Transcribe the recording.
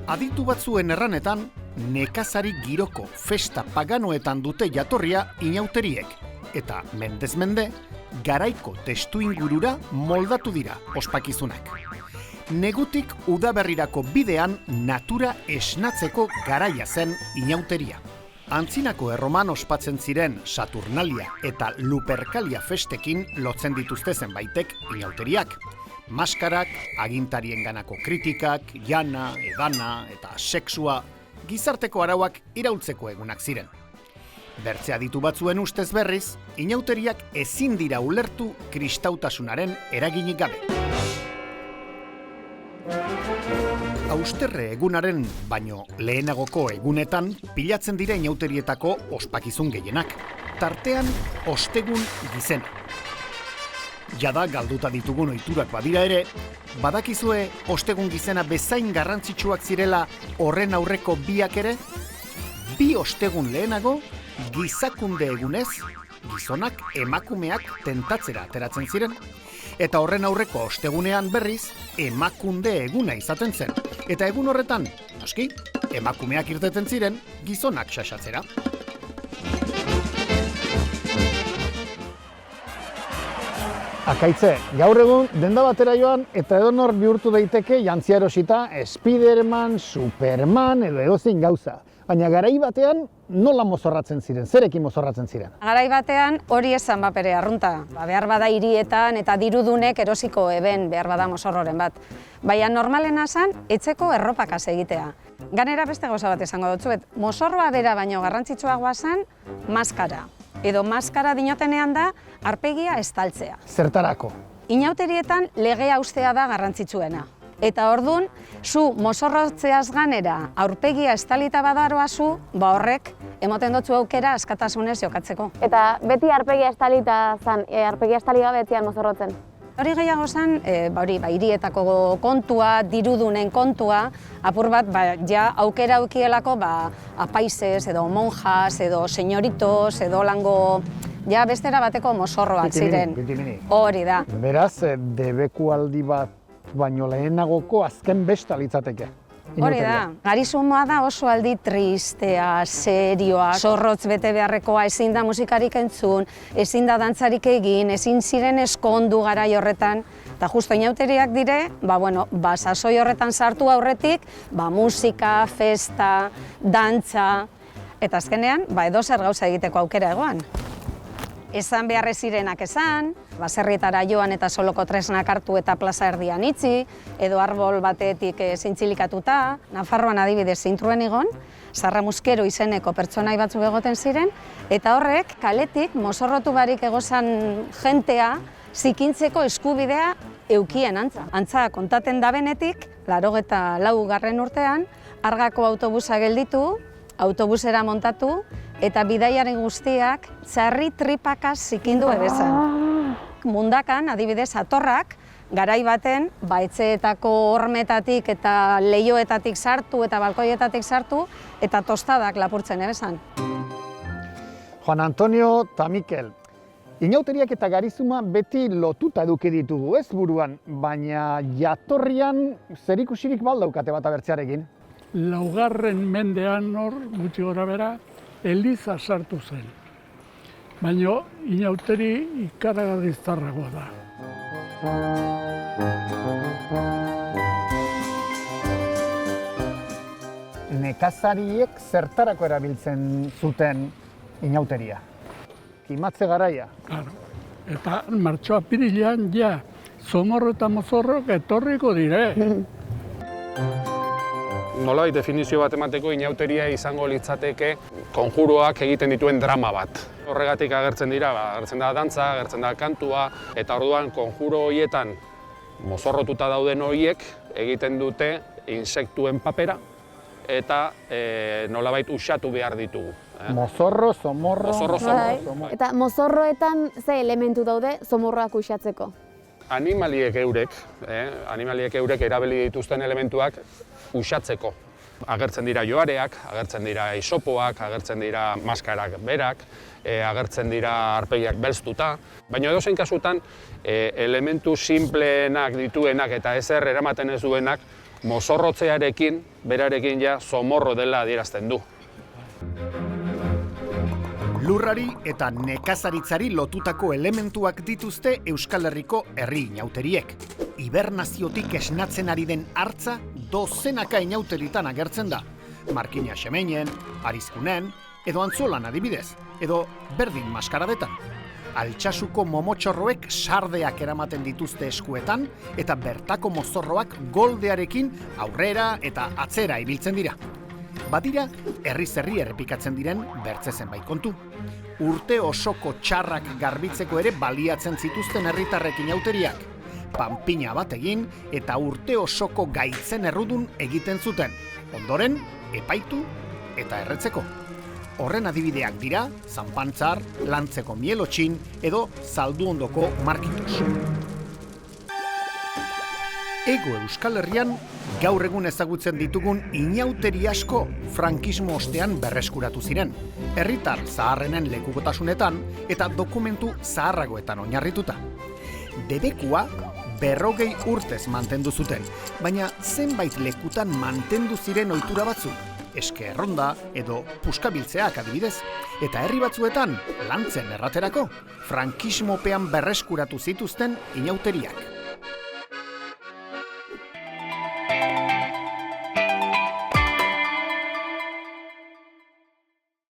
Aditu batzuen erranetan, nekazari giroko festa paganoetan dute jatorria inauteriek, eta mendez mende, garaiko testuingurura moldatu dira ospakizunak. Negutik udaberrirako bidean natura esnatzeko garaia zen inauteria. Antzinako erroman ospatzen ziren Saturnalia eta Lupercalia festekin lotzen dituzte zenbaitek inauteriak. Maskarak, agintarienganako kritikak, jana, edana eta sexua, gizarteko arauak iraultzeko egunak ziren. Bertze aditu batzuen ustez berriz, inauteriak ezin dira ulertu kristautasunaren eraginik gabe. Austerre egunaren baino lehenagoko egunetan pilatzen dira inauterietako ospakizun gehienak, tartean ostegun gizena. Jada galduta ditugun ohiturak badira ere, badakizue ostegun gizena bezain garrantzitsuak zirela horren aurreko biak ere? Bi ostegun lehenago, gizakunde egunez, gizonak emakumeak tentatzera ateratzen ziren, eta horren aurreko ostegunean berriz, emakunde eguna izaten zen. Eta egun horretan, noski, emakumeak irteten ziren, gizonak xaxatzera. Akaitze, gaur egun denda batera joan eta edonor bihurtu daiteke jantzia erosita Spiderman, Superman edo edozein gauza. Baina garai batean nola mozorratzen ziren, zerekin mozorratzen ziren? Garai batean hori esan bapere arrunta. Behar bada hirietan eta dirudunek erosiko eben behar bada mozorroren bat. Baina normalena zen etxeko erropakaz egitea. Ganera beste gauza bat esango dutzuet, mozorroa bera baino garrantzitsuagoa zen maskara. Edo maskara dinotenean da aurpegia estaltzea. Zertarako? Inauterietan legea ustea da garrantzitsuena. Eta ordun, zu mozorrotzeaz ganera aurpegia estalita badaroazu, horrek emoten dotzu aukera askatasunez jokatzeko. Eta beti aurpegia estalita zen, aurpegia estali gabe etzian mozorrotzen. Hori gehiago zen, hirietako kontua, dirudunen kontua, apur bat, ja aukera aukielako apaizez, edo monjas, edo señoritos, edo lango, ja bestera bateko mozorroak ziren. Hori da. Beraz, debekualdi bat baino lehenagoko azken besta litzateke. Hori da, garizumua da oso aldi tristea, serioa, zorrotz bete beharrekoa, ezin da musikarik entzun, ezin da dantzarik egin, ezin ziren eskondu garai horretan, eta justo inauteriak dire, sasoi horretan sartu aurretik, musika, festa, dantza, eta azkenean, edozer gauza egiteko aukera egoan. Esan beharrez zirenak esan, baserrietara joan eta soloko tresnak hartu eta plaza erdian itxi, edo arbol batetik zintzilikatuta, Nafarroan adibidez Zintruen igon, Sarra Muskero izeneko pertsonai batzuk egoten ziren, eta horrek kaletik mozorrotu barik egozan jentea zikintzeko eskubidea eukien antza. Antza kontaten da benetik, 84. urtean, Argako autobusa gelditu, autobusera montatu, eta bidaiaren guztiak txarri tripakaz zikindu ebezan. Mundakan, adibidez, atorrak, garai baten, etxeetako hormetatik eta leihoetatik sartu eta balkoietatik sartu, eta tostadak lapurtzen ebezan. Juan Antonio eta Mikel, inauteriak eta garizuma beti lotuta eduki ditugu, ez buruan, baina jatorrian zerikusirik baldaukate bat abertzearekin. 4. mendean hor, gutxi gora bera, Eliza sartu zen, baina inauteri ikaragarriztarragoa da. Nekazariek zertarako erabiltzen zuten inauteria? Kimatze garaia? Claro. Eta martxo-apirilean zomorro eta mozorrok etorriko dire. Nolabait definizio bat emateko inauteria izango litzateke konjuroak egiten dituen drama bat. Horregatik agertzen dira, agertzen da dantza, agertzen da kantua, eta orduan konjuro horietan mozorrotuta dauden horiek egiten dute insektuen papera eta nolabait usatu behar ditugu. Mozorro, zomorro... Mozorro. Eta mozorroetan ze elementu daude zomorroak uxatzeko? Animaliek eurek erabili dituzten elementuak uxatzeko. Agertzen dira joareak, agertzen dira isopoak, agertzen dira maskarak berak, agertzen dira aurpegiak belztuta, baina edozein kasutan elementu sinpleenak dituenak eta ezer eramaten ez duenak mozorrotzearekin, berarekin ja zomorro dela adierazten du. Lurrari eta nekazaritzari lotutako elementuak dituzte Euskal Herriko herri inauteriek. Hibernaziotik esnatzen ari den hartza dozenaka inauteritan agertzen da. Markina xemeinen, arizkunen, edo antzolan adibidez, edo berdin maskaradetan. Altsasuko momotxorroek sardeak eramaten dituzte eskuetan eta bertako mozorroak goldearekin aurrera eta atzera ibiltzen dira. Badira, herriz-herri errepikatzen diren bertze zenbait kontu. Urte osoko txarrak garbitzeko ere baliatzen zituzten herritarrek inauteriak. Panpina bat egin eta urte osoko gaitzen errudun egiten zuten. Ondoren, epaitu eta erretzeko. Horren adibideak dira, zanpantzar, lantzeko mielotxin edo zalduondoko markitos. Hego Euskal Herrian, gaur egun ezagutzen ditugun inauteri asko frankismo ostean berreskuratu ziren. Herritar zaharrenen lekukotasunetan eta dokumentu zaharragoetan oinarrituta. Debekua 40 urtez mantendu zuten, baina zenbait lekutan mantendu ziren ohitura batzuk, eske erronda edo puskabiltzeak adibidez, eta herri batzuetan lantzen erraterako frankismopean berreskuratu zituzten inauteriak.